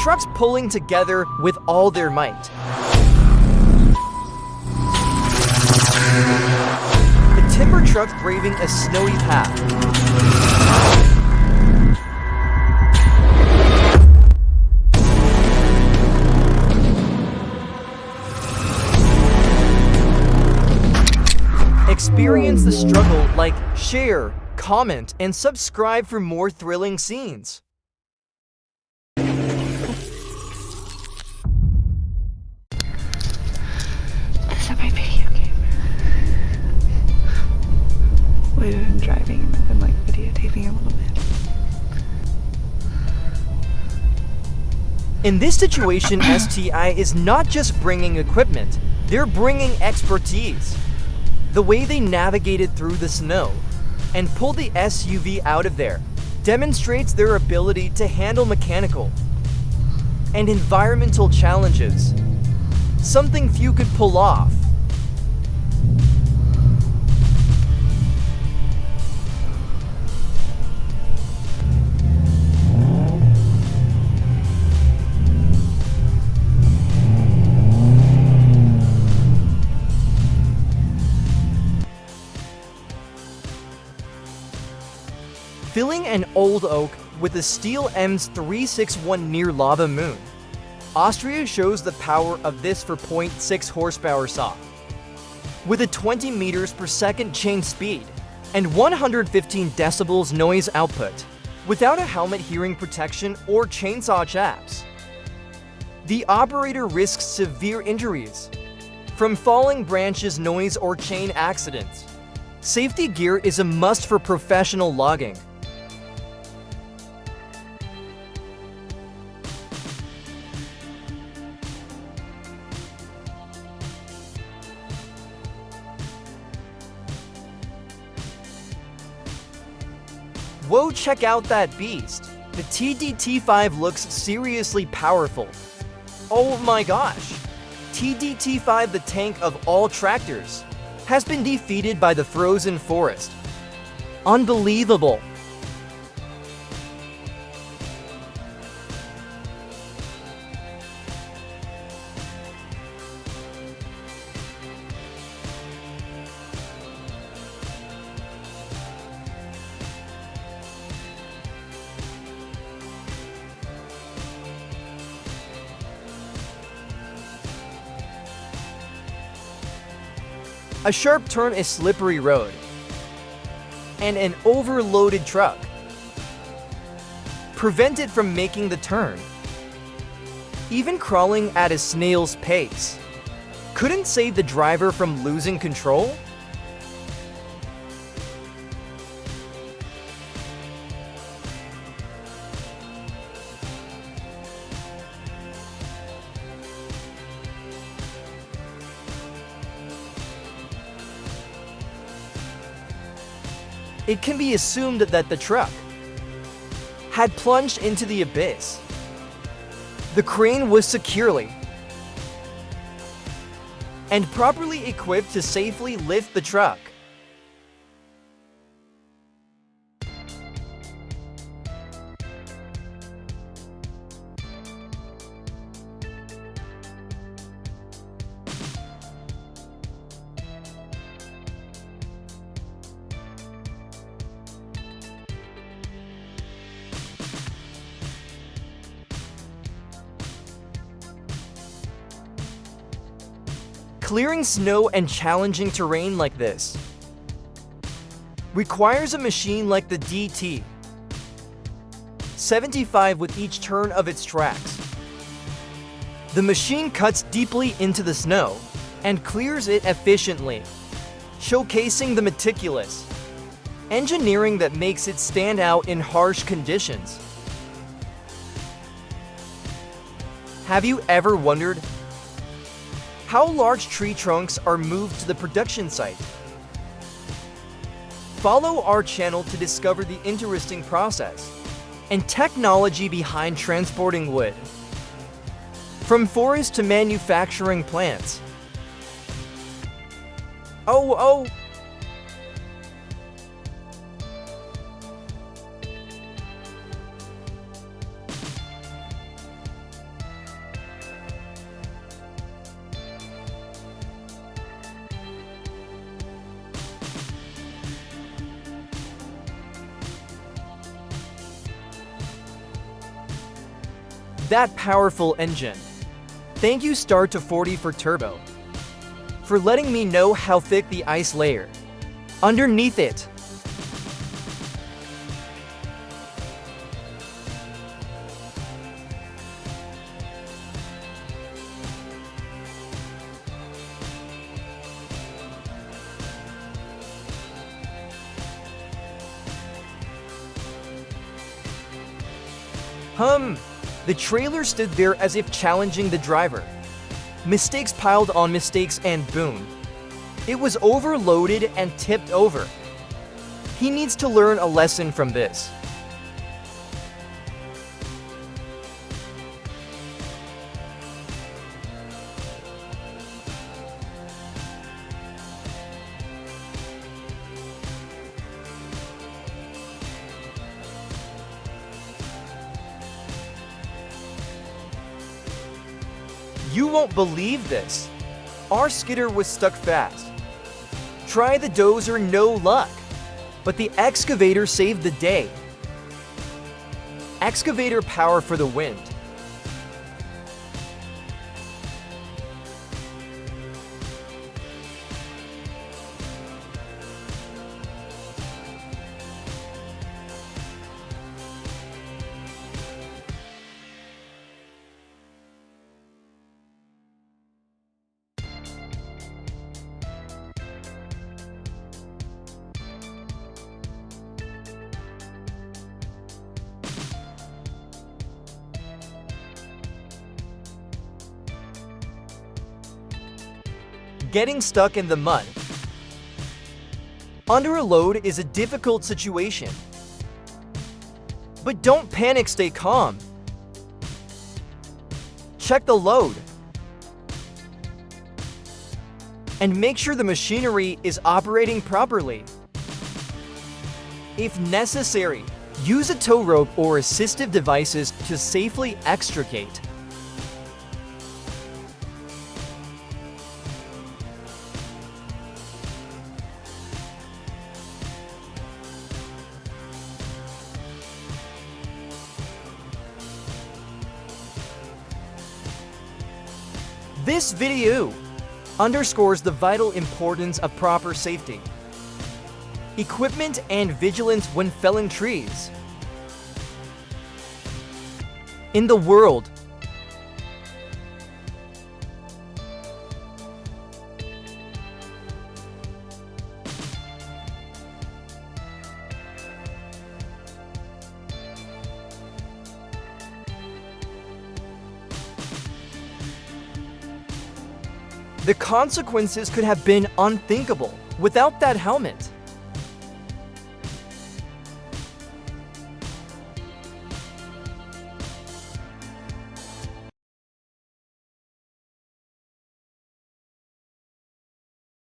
trucks pulling together with all their might. The timber truck braving a snowy path. Experience the struggle, like, share, comment, and subscribe for more thrilling scenes. Is that my video game? We've been driving and I've been like videotaping a little bit. In this situation, STI is not just bringing equipment, they're bringing expertise. The way they navigated through the snow and pulled the SUV out of there demonstrates their ability to handle mechanical and environmental challenges, something few could pull off. Filling an old oak with a steel EMS 361 near Lava Moon, Austria shows the power of this 4.6 horsepower saw. With a 20 meters per second chain speed and 115 decibels noise output, without a helmet hearing protection or chainsaw chaps, the operator risks severe injuries from falling branches, noise, or chain accidents. Safety gear is a must for professional logging. Whoa, check out that beast. The TDT5 looks seriously powerful. Oh my gosh. TDT5, the tank of all tractors, has been defeated by the frozen forest. Unbelievable. A sharp turn is slippery road, and an overloaded truck prevent it from making the turn. Even crawling at a snail's pace couldn't save the driver from losing control. It can be assumed that the truck had plunged into the abyss. The crane was securely and properly equipped to safely lift the truck. Clearing snow and challenging terrain like this requires a machine like the DT 75 with each turn of its tracks. The machine cuts deeply into the snow and clears it efficiently, showcasing the meticulous engineering that makes it stand out in harsh conditions. Have you ever wondered how large tree trunks are moved to the production site? Follow our channel to discover the interesting process and technology behind transporting wood from forest to manufacturing plants. Oh. That powerful engine. Thank you Start to 40 for turbo. For letting me know how thick the ice layer underneath it. The trailer stood there as if challenging the driver. Mistakes piled on mistakes and boom. It was overloaded and tipped over. He needs to learn a lesson from this. You won't believe this. Our skidder was stuck fast. Try the dozer, no luck. But the excavator saved the day. Excavator power for the wind. Getting stuck in the mud. Under a load is a difficult situation. But don't panic, stay calm. Check the load. And make sure the machinery is operating properly. If necessary, use a tow rope or assistive devices to safely extricate. This video underscores the vital importance of proper safety, equipment, and vigilance when felling trees. In the world, the consequences could have been unthinkable without that helmet.